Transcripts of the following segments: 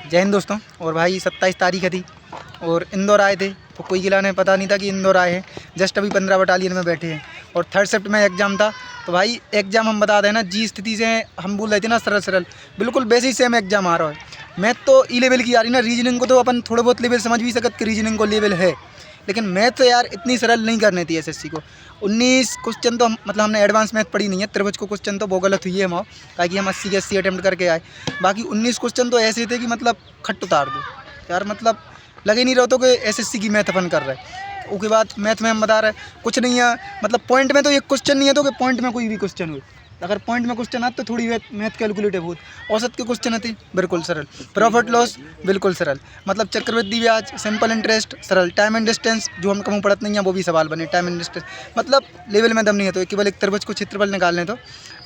जय हिंद दोस्तों। और भाई 27 तारीख थी और इंदौर आए थे, तो कोई गिला नहीं पता नहीं था कि इंदौर आए हैं। जस्ट अभी 15 बटालियन में बैठे हैं और थर्ड शिफ्ट में एग्ज़ाम था। तो भाई एग्ज़ाम हम बता दें ना, जी स्थिति से हम बोल रहे थे ना, सरल सरल बिल्कुल वैसे ही सेम एग्ज़ाम आ रहा है। मैथ तो ई लेवल की आ रही ना, रीजनिंग को तो अपन थोड़े बहुत लेवल समझ भी सकते कि रीजनिंग को लेवल है, लेकिन मैथ तो यार इतनी सरल नहीं करनी थी एसएससी को। 19 क्वेश्चन तो मतलब हमने एडवांस मैथ पढ़ी नहीं है, 53 को क्वेश्चन तो वो गलत हुई है हम, ताकि हम 80 के 80 अटैम्प्ट करके आए। बाकी 19 क्वेश्चन तो ऐसे थे कि मतलब खट उतार दो यार, मतलब लगे नहीं रहो तो कि एसएससी की मैथ अपन कर रहे हैं। उसके बाद मैथ में हम बता रहे कुछ नहीं है, मतलब पॉइंट में तो एक क्वेश्चन नहीं है तो कि पॉइंट में कोई भी क्वेश्चन हुए, अगर पॉइंट में क्वेश्चन आते तो थोड़ी मैथ कैलकुलेट है बहुत। औसत के क्वेश्चन आते बिल्कुल सरल, प्रॉफिट लॉस बिल्कुल सरल, मतलब चक्रवृद्धि ब्याज, सिंपल इंटरेस्ट सरल, टाइम एंड डिस्टेंस जो हम कम पढ़ते नहीं है वो भी सवाल बने, टाइम एंड डिस्टेंस मतलब लेवल में दम नहीं है। तो केवल एक त्रिभुज को क्षेत्रफल निकालने तो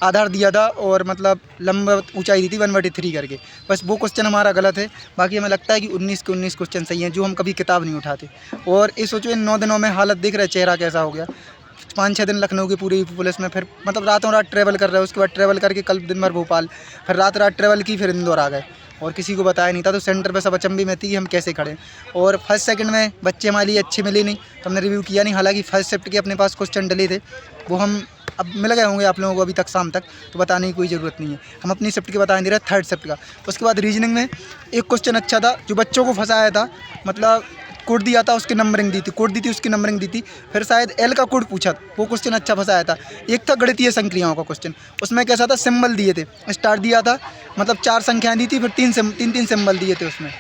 आधार दिया था और मतलब लंबा ऊंचाई दी थी 1/3 करके, बस वो क्वेश्चन हमारा गलत है। बाकी हमें लगता है कि 19 के 19 क्वेश्चन सही हैं, जो हम कभी किताब नहीं उठाते। और ये सोचो इन 9 दिनों में हालत देख रहे चेहरा कैसा हो गया। 5-6 दिन लखनऊ की पूरी पुलिस में, फिर मतलब रातों रात ट्रैवल कर रहे हैं, उसके बाद ट्रैवल करके कल दिन भर भोपाल, फिर रात रात ट्रैवल की, फिर इंदौर आ गए और किसी को बताया नहीं था। तो सेंटर पे सब अचंभे में थी कि हम कैसे खड़े। और फर्स्ट सेकंड में बच्चे हमारे लिए अच्छे मिले नहीं, तो हमने रिव्यू किया नहीं। हालांकि फर्स्ट शिफ्ट के अपने पास क्वेश्चन डले थे, वो हम अब मिल गए होंगे आप लोगों को अभी तक शाम तक, तो बताने की कोई ज़रूरत नहीं है। हम अपनी शिफ्ट के बता नहीं रहे, थर्ड शिफ्ट का। उसके बाद रीजनिंग में एक क्वेश्चन अच्छा था जो बच्चों को फंसाया था, मतलब कोड दिया था उसकी नंबरिंग दी थी, कोड दी थी उसकी नंबरिंग दी थी, फिर शायद एल का कोड पूछा, वो क्वेश्चन अच्छा फंसाया था। एक था गणितीय संक्रियाओं का क्वेश्चन, उसमें कैसा था, सिंबल दिए थे, स्टार दिया था, मतलब 4 संख्याएं दी थी, फिर 3 सिंबल दिए थे उसमें।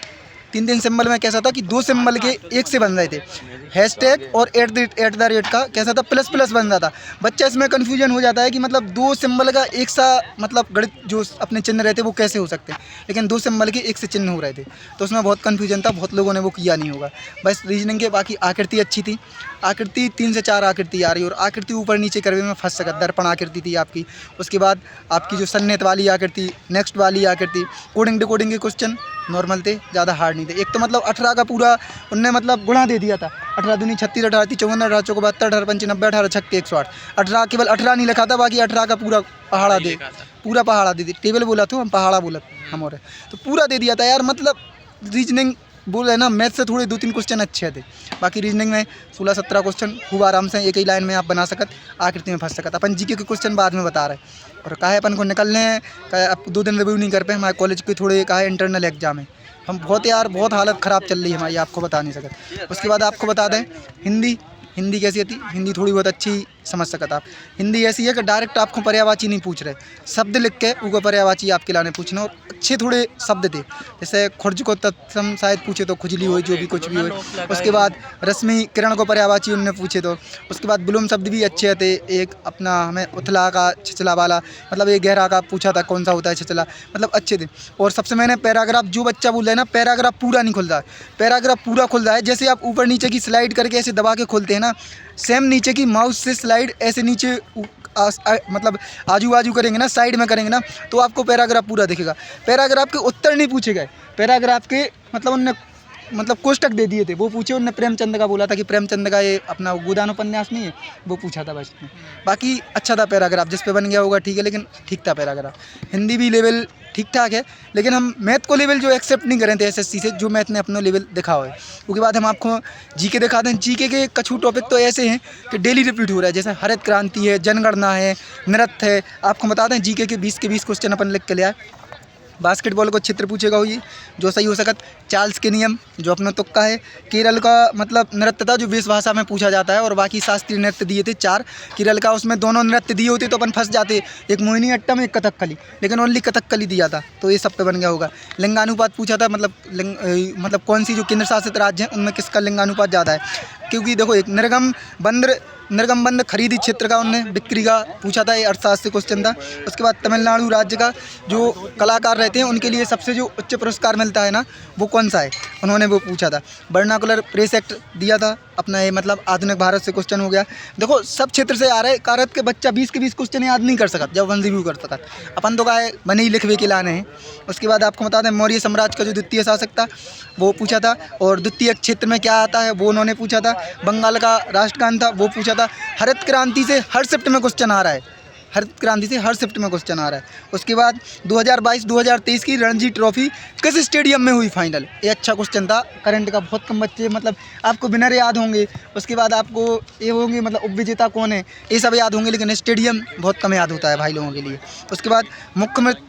3 सिंबल में कैसा था कि 2 सिंबल के एक से बन रहे थे, हैशटैग और एट द रेट का कैसा था, प्लस प्लस बन रहा था। बच्चा इसमें कन्फ्यूजन हो जाता है कि मतलब 2 सिंबल का एक सा मतलब गणित जो अपने चिन्ह रहते वो कैसे हो सकते हैं, लेकिन 2 सिंबल के एक से चिन्ह हो रहे थे, तो उसमें बहुत कन्फ्यूजन था, बहुत लोगों ने वो किया नहीं होगा। बस रीजनिंग के बाकी आकृति अच्छी थी, आकृति 3 से 4 आकृति आ रही, और आकृति ऊपर नीचे करवे में फंस सकता, दर्पण आकृति थी आपकी। उसके बाद आपकी जो सन्निहित वाली आकृति, नेक्स्ट वाली आकृति, कोडिंग डिकोडिंग के क्वेश्चन नॉर्मल थे, ज़्यादा हार्ड नहीं थे। एक तो मतलब 18 का पूरा उनने मतलब गुणा दे दिया था, 18 दूनी 36, 18 × 54, 18 × 4 72, 18 × 5 90, 18 × 6 108। 18 केवल 18 नहीं लिखा था, बाकी 18 का पूरा पहाड़ा दे, पूरा पहाड़ा दे दी। टेबल बोला था हम, पहाड़ा बोला हम, और तो पूरा दे दिया था यार। मतलब रीजनिंग बोल रहे ना, मैथ से थोड़े 2-3 क्वेश्चन अच्छे थे। बाकी रीजनिंग में 16-17 क्वेश्चन खूब आराम से एक ही लाइन में आप बना सकत, आकृति में फंस सकत। अपन जीके के क्वेश्चन बाद में बता रहे हैं, और कहा है अपन को निकलने हैं, कहा अब 2 दिन रिव्यू नहीं कर पाए, हमारे कॉलेज के थोड़े कहा है इंटरनल एग्जाम है। हम बहुत यार बहुत हालत ख़राब चल रही है हमारी, आपको बता नहीं सकते। उसके बाद आपको बता दें हिंदी कैसी थी, हिंदी थोड़ी बहुत अच्छी समझ सकते आप। हिंदी ऐसी है कि डायरेक्ट आपको पर्यायवाची नहीं पूछ रहे, शब्द लिख के उनको पर्यायवाची आपके लाने पूछना, और अच्छे थोड़े शब्द थे, जैसे खुर्ज को तत्सम शायद पूछे तो खुजली हो, जो भी कुछ भी हो। उसके बाद रश्मि किरण को पर्यायवाची उनने पूछे तो। उसके बाद विलोम शब्द भी अच्छे थे, एक अपना हमें उथला का छिछला वाला, मतलब एक गहरा का पूछा था कौन सा होता है छिछला, मतलब अच्छे थे। और सबसे मैंने पैराग्राफ, जो बच्चा बोल रहा है ना पैराग्राफ पूरा नहीं खुल रहा है, पैराग्राफ पूरा खुल रहा है, जैसे आप ऊपर नीचे की स्लाइड करके ऐसे दबा के खोलते हैं ना, सेम नीचे की माउस से स्लाइड ऐसे नीचे मतलब आजू बाजू करेंगे ना, साइड में करेंगे ना, तो आपको पैराग्राफ पूरा दिखेगा। पैराग्राफ के उत्तर नहीं पूछे गए, पैराग्राफ के मतलब उनने मतलब कोष्टक दे दिए थे, वो पूछे उनने प्रेमचंद का बोला था कि प्रेमचंद का ये अपना गोदान उपन्यास नहीं है, वो पूछा था बस। बाकी अच्छा था पैराग्राफ, जिस पे बन गया होगा ठीक है, लेकिन ठीक था पैराग्राफ। हिंदी भी लेवल ठीक ठाक है, लेकिन हम मैथ को लेवल जो एक्सेप्ट नहीं करें थे एसएससी से, जो मैथ ने अपना लेवल दिखा है। उसके बाद हम आपको जीके दिखाते हैं। जीके के कछु टॉपिक तो ऐसे हैं कि डेली रिपीट हो रहा है, जैसे हरित क्रांति है, जनगणना है, नृत्य है। आपको बता दें जीके के 20 के 20 क्वेश्चन अपन लिख के ले आए। बास्केटबॉल को क्षेत्र पूछेगा हुई जो सही हो सकत, चार्ल्स के नियम जो अपना तुक्का है, केरल का मतलब नृत्य था जो वेश भाषा में पूछा जाता है, और बाकी शास्त्रीय नृत्य दिए थे 4 केरल का, उसमें दोनों नृत्य दिए होते तो अपन फंस जाते, एक मोहिनी अट्टम एक कथकली, लेकिन ओनली कथकली दिया था, तो ये सब पे बन गया होगा। लिंगानुपात पूछा था, मतलब कौन सी जो केंद्र शासित राज्य हैं उनमें किसका लिंगानुपात ज़्यादा है, क्योंकि देखो एक निर्गम बंद खरीदी क्षेत्र का उनने बिक्री का पूछा था, ये अर्थशास्त्र क्वेश्चन था। उसके बाद तमिलनाडु राज्य का जो कलाकार रहते हैं उनके लिए सबसे जो उच्च पुरस्कार मिलता है ना, वो कौन सा है, उन्होंने वो पूछा था। वर्नाकुलर प्रेस एक्ट दिया था अपना, ये मतलब आधुनिक भारत से क्वेश्चन हो गया। देखो सब क्षेत्र से आ रहे हैं, कारत के बच्चा 20 के 20 क्वेश्चन याद नहीं कर सकता जब वन रिव्यू कर सकता, अपन तो का बने ही लिखवे के लाने हैं। उसके बाद आपको बता दें मौर्य साम्राज्य का जो द्वितीय शासक था वो पूछा था, और द्वितीय क्षेत्र में क्या आता है वो उन्होंने पूछा था। बंगाल का राष्ट्रगान था वो पूछा था। हरित क्रांति से हर शिफ्ट में क्वेश्चन आ रहा है, हरित क्रांति से हर शिफ्ट में क्वेश्चन आ रहा है। उसके बाद 2022-2023 की रणजी ट्रॉफी किस स्टेडियम में हुई फाइनल, ये अच्छा क्वेश्चन था। करंट का बहुत कम बच्चे मतलब आपको विनर याद होंगे, उसके बाद आपको ये होंगे मतलब उपविजेता कौन है ये सब याद होंगे, लेकिन स्टेडियम बहुत कम याद होता है भाई लोगों के लिए। उसके बाद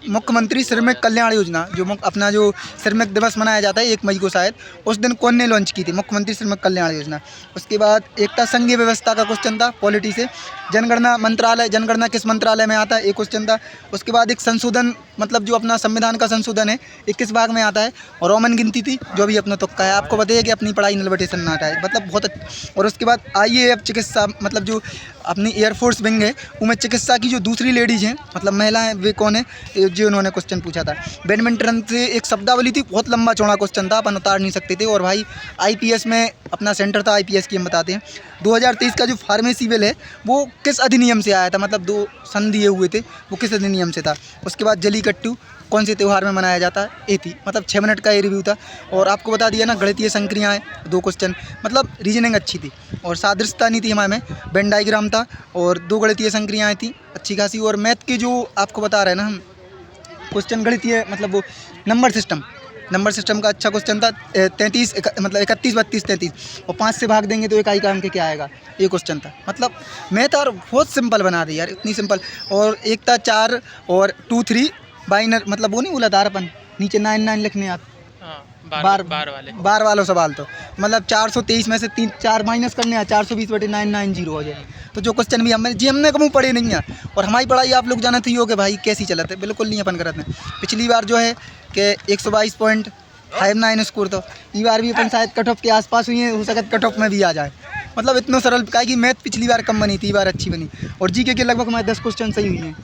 मुख्यमंत्री श्रमिक कल्याण योजना, जो अपना जो श्रमिक दिवस मनाया जाता है 1 मई को शायद, उस दिन कौन ने लॉन्च की थी, मुख्यमंत्री श्रमिक कल्याण योजना। उसके बाद एकता संघीय व्यवस्था का क्वेश्चन था पॉलिटी से। जनगणना मंत्रालय, जनगणना किस मंत्रालय में आता है, एक क्वेश्चन था। उसके बाद एक संशोधन मतलब जो अपना संविधान का संशोधन है ये किस भाग में आता है, और रोमन गिनती थी जो भी अपना तुक्का है। आपको बताइए कि अपनी पढ़ाई नलबटेशन ना हटाए, मतलब बहुत और उसके बाद IAF चिकित्सा मतलब जो अपनी एयरफोर्स विंग है उनमें चिकित्सा की जो दूसरी लेडीज़ हैं मतलब महिलाएं, वे कौन है, जो उन्होंने क्वेश्चन पूछा था। बैडमिंटन से एक शब्दावली थी, बहुत लंबा चौड़ा क्वेश्चन था, अपन उतार नहीं सकते थे। और भाई IPS में अपना सेंटर था, IPS की हम बताते हैं। 2023 का जो फार्मेसी बिल है वो किस अधिनियम से आया था, मतलब 2 संधि हुए थे, वो किस अधिनियम से था। उसके बाद जलीकट्टू कौन से त्यौहार में मनाया जाता है, ये थी। मतलब 6 मिनट का ये रिव्यू था। और आपको बता दिया ना गणितीय संक्रियाएं 2 क्वेश्चन, मतलब रीजनिंग अच्छी थी। और सादृश्यता नहीं थी हमारे में, वेन डायग्राम था और 2 गणितीय संक्रियाएं थी अच्छी खासी। और मैथ के जो आपको बता रहे हैं ना हम क्वेश्चन गणितीय मतलब वो नंबर सिस्टम का अच्छा क्वेश्चन था। 33 मतलब 31, 32, 33 और 5 से भाग देंगे तो इकाई का अंक क्या आएगा, ये क्वेश्चन था। मतलब मैथ और बहुत सिंपल बना दी यार, इतनी सिंपल। और एक था 4 और 2, 3 बाइनर, मतलब वो नहीं बोला था अपन नीचे 9, 9 लिखने आप बार वालों सवाल, तो मतलब 423 में से 4 माइनस करने हैं, 420/990 हो जाए। तो जो क्वेश्चन भी हमने कभी पढ़े नहीं है। और हमारी पढ़ाई आप लोग जानते ही हो कि भाई कैसी चलते, बिल्कुल नहीं अपन करते हैं। पिछली बार जो है कि 122.59 स्कोर, तो ये बार भी अपन शायद कट ऑफ के आसपास हुई है, हो सकता कट ऑफ में भी आ जाए। मतलब इतना सरल का कि मैथ पिछली बार कम बनी थी, बार अच्छी बनी। और GK के लगभग हमारे 10 क्वेश्चन सही हुई हैं।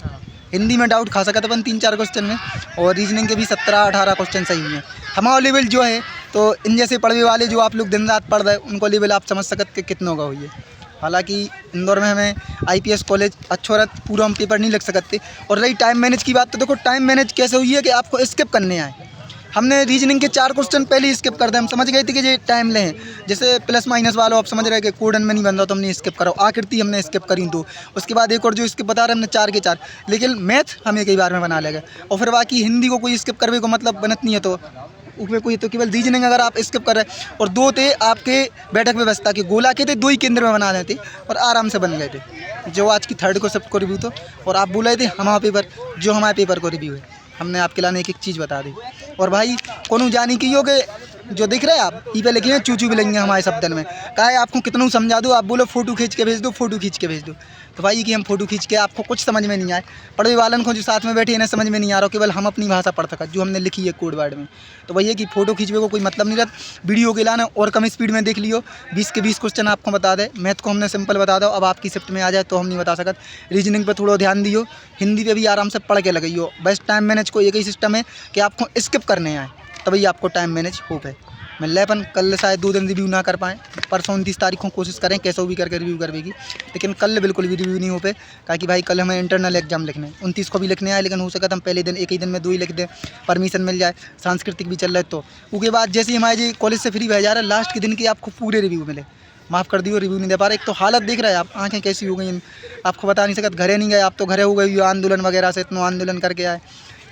हिंदी में डाउट खा सका था अपन 3-4 क्वेश्चन में, और रीजनिंग के भी 17-18 क्वेश्चन सही हुए हैं। हमारा लेवल जो है तो इन जैसे पढ़ने वाले जो आप लोग दिन रात पढ़ रहे हैं उनको लेवल आप समझ सकते कि कितना होगा हुई है। हालांकि इंदौर में हमें IPS कॉलेज अच्छा रहा, पूरा हम पेपर नहीं लिख सकते। और रही टाइम मैनेज की बात, तो देखो टाइम मैनेज कैसे हुई है कि आपको स्किप करने आए। हमने रीजनिंग के 4 क्वेश्चन पहले ही स्किप कर दिए, हम समझ गए थे कि ये टाइम लें। जैसे प्लस माइनस वालों आप समझ रहे कि कोडन में नहीं बन रहा तो हमने स्किप करो, आकृति हमने स्किप करी 2। उसके बाद एक और जो स्किप बता रहे हमने 4 के 4, लेकिन मैथ हमें कई बार में बना लेगा। और फिर बाकी हिंदी को कोई स्किप करने को मतलब बनत नहीं है, तो उसमें कोई तो केवल रीजनिंग अगर आप स्किप कर रहे हैं। और 2 थे आपके बैठक व्यवस्था के, गोला के थे, 2 ही केंद्र में बना रहे थे और आराम से बन गए थे। जो आज की 3rd को सबको रिव्यू, तो और आप बोले थे हमारा पेपर, जो हमारे पेपर को रिव्यू है हमने आपके लाने एक चीज़ बता दी। और भाई कोनो जानी की हो कि जो दिख रहे हैं आप ई पे लिखे हैं चूचू भी लेंगे हमारे शब्दन में, कहा है आपको कितना समझा दो, आप बोलो फ़ोटो खींच के भेज दो, फ़ोटो खींच के भेज दो। तो भाई कि हम फ़ोटो खींच के आपको कुछ समझ में नहीं आए, पढ़ने वालन को जो साथ में बैठे इन्हें समझ में नहीं आ रहा, केवल हम अपनी भाषा पढ़ सका जो हमने लिखी है कोड वर्ड में। तो भैया कि फ़ोटो खींचने को कोई मतलब नहीं रहता, वीडियो के लाना और कम स्पीड में देख लियो। 20 के 20 क्वेश्चन आपको बता दे, मैथ को हमने सिंपल बता दो, अब आपकी शिफ्ट में आ जाए तो हम नहीं बता सकते। रीजनिंग पर थोड़ा ध्यान दियो, हिंदी पे भी आराम से पढ़ के लगाइयो। बस टाइम मैनेज को एक ही सिस्टम है कि आपको स्किप करने आए, तभी आपको टाइम मैनेज हो पाए। मिल अपन कल शायद 2 दिन रिव्यू ना कर पाएँ, परसों 29 तारीख को कोशिश करें कैसे भी करके रिव्यू करवेगी, लेकिन कल बिल्कुल भी रिव्यू नहीं हो पाए, ताकि भाई कल हमें इंटरनल एग्जाम लिखने 29 को भी लिखने आए, लेकिन हो सका तो हम पहले दिन एक ही दिन में 2 ही लिख दें, परमिशन मिल जाए। सांस्कृतिक भी चल रहा है, तो उसके बाद जैसे ही हमारे कॉलेज से फ्री भेजा रहा है लास्ट के दिन की आपको पूरे रिव्यू मिले। माफ़ कर दियो रिव्यू नहीं दे पा रहे। एक तो हालत देख रहे हैं आप, आंखें कैसी हो गई, आपको बता नहीं सकते। घरे नहीं गए आप, तो घरे हो गए आंदोलन वगैरह से, इतना आंदोलन करके आए।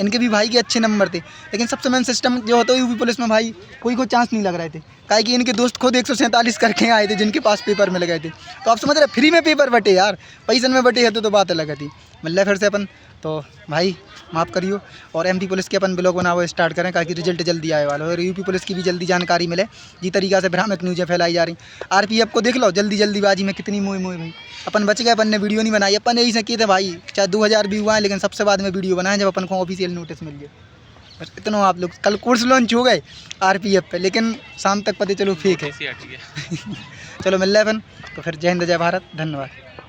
इनके भी भाई के अच्छे नंबर थे, लेकिन सबसे मेन सिस्टम जो होता है यूपी पुलिस में भाई कोई को चांस नहीं लग रहे थे, काहे कि इनके दोस्त खुद 147 करके आए थे जिनके पास पेपर मिल गए थे। तो आप समझ रहे फ्री में पेपर बटे यार, पैसे में बटे है तो बात अलग थी। मिल रहा फिर से अपन, तो भाई माफ़ करियो। और MP पुलिस के अपन ब्लॉग बनाओ स्टार्ट करें, ताकि रिजल्ट जल्दी आए वाला और यूपी पुलिस की भी जल्दी जानकारी मिले। जी तरीक़ा से भ्रामक न्यूज़ें फैलाई जा रही। RPF को देख लो जल्दीबाजी में कितनी मोई भाई, अपन बच गए, अपन ने वीडियो नहीं बनाई। अपन यही से किए थे भाई, चाहे 2000 व्यू आए, लेकिन सबसे बाद में वीडियो बनाए जब अपन को ऑफिशियल नोटिस मिल गया। बस इतना आप लोग, कल कोर्स लॉन्च हो गए RPF पे, लेकिन शाम तक पता चलो फेक है। चलो मिल रहा है अपन, तो फिर जय हिंद जय भारत, धन्यवाद।